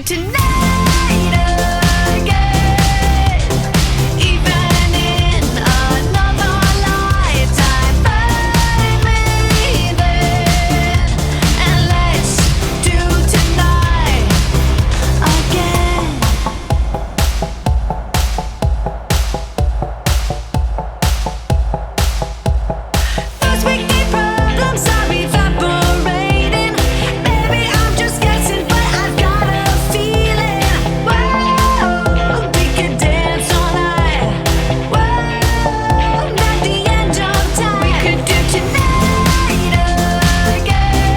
tonight again. Even in another lifetime, find me then, and let's do tonight again. First we need problems are evaporating. Maybe I'm just guessing, but I've got a feeling. Whoa, we could dance all night. Whoa, not the end of time. We could do tonight again.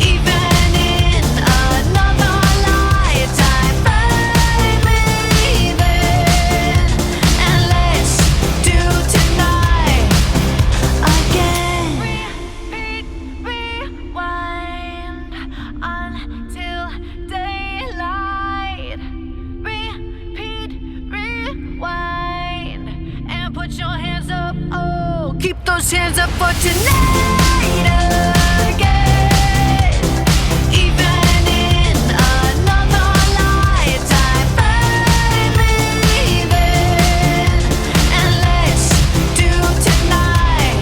Even in another lifetime, find me then, and let's do tonight again. Repeat, rewind until daylight. Repeat, rewind, and put your hands up. Oh, keep those hands up for tonight again. Even in another lifetime, find me then, and let's do tonight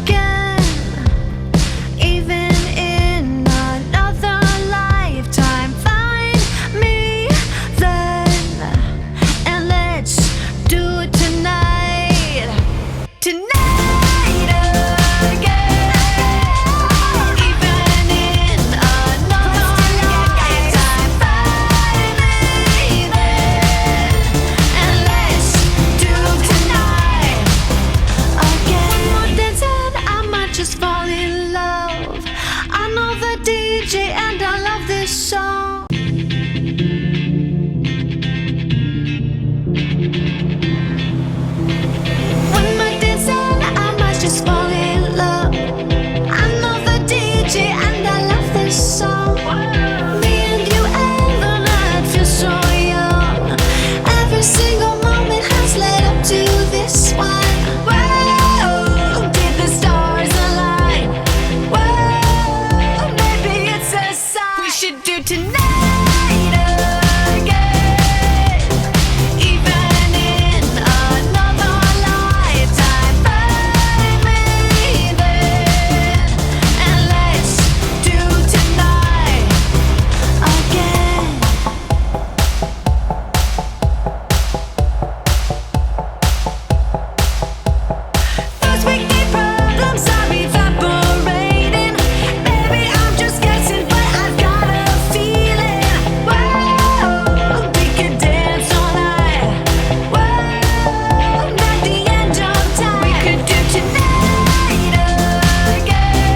again. Even in another lifetime, find me then, and let's do it tonight. Tonight again. Even in another lifetime, find me then, and let's do tonight again. One more dance and I might just fall in love. I know the DJ and I love this song. One more dance and I might just fall in love. I know the DJ and I love this song. Me and you and the night feel so young. Every single moment has led up to this one. Whoa, did the stars align? Whoa, maybe it's a sign. We should do tonight again. Even in another lifetime, find me then, and let's do tonight again. First we need problems are evaporating. Maybe I'm just guessing, but I've got a feeling. Whoa, we could dance all night. Whoa, not the end of time. We could do tonight again.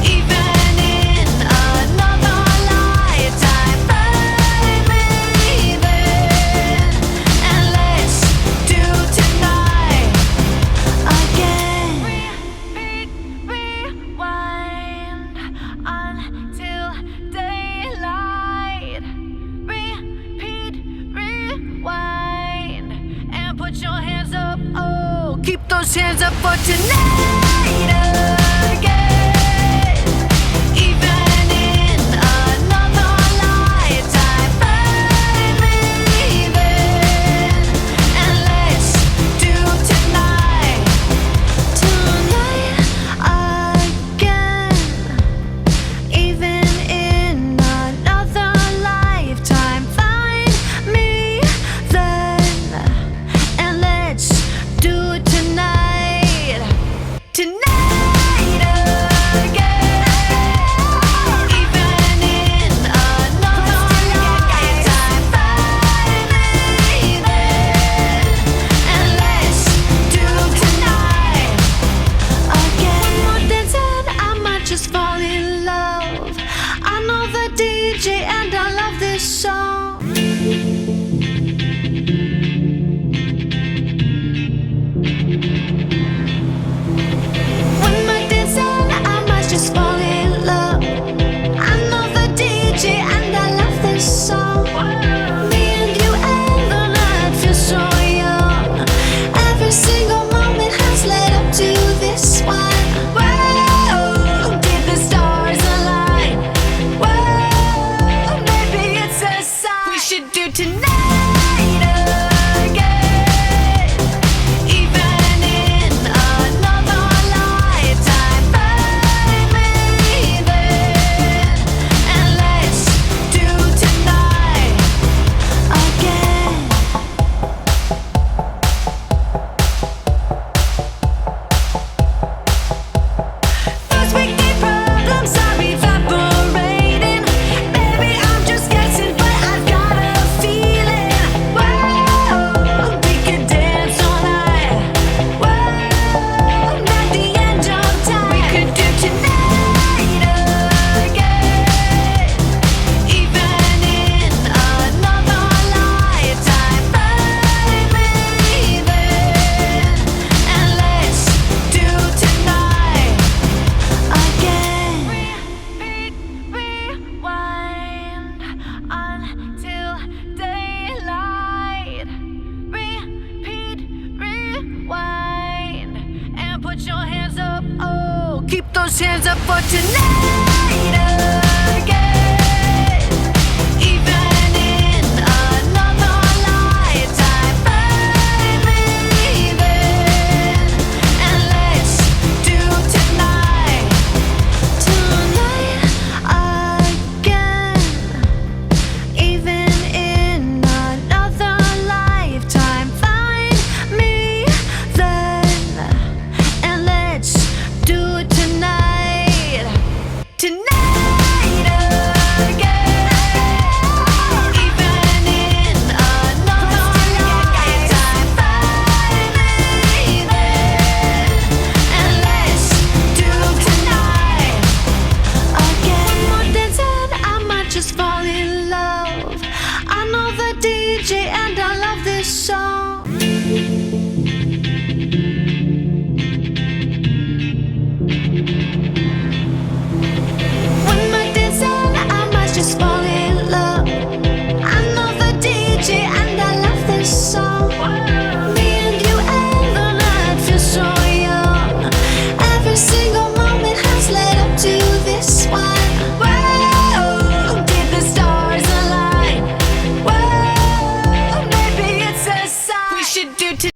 Even in another lifetime, find me then, and let's do tonight again. Repeat, rewind until daylight. Repeat, rewind, and put your hands up. Oh, keep those hands up for tonight again. Even in another lifetime, find me then, and let's do tonight again. Even in another lifetime, find me then, and let's do it tonight those hands up for tonight.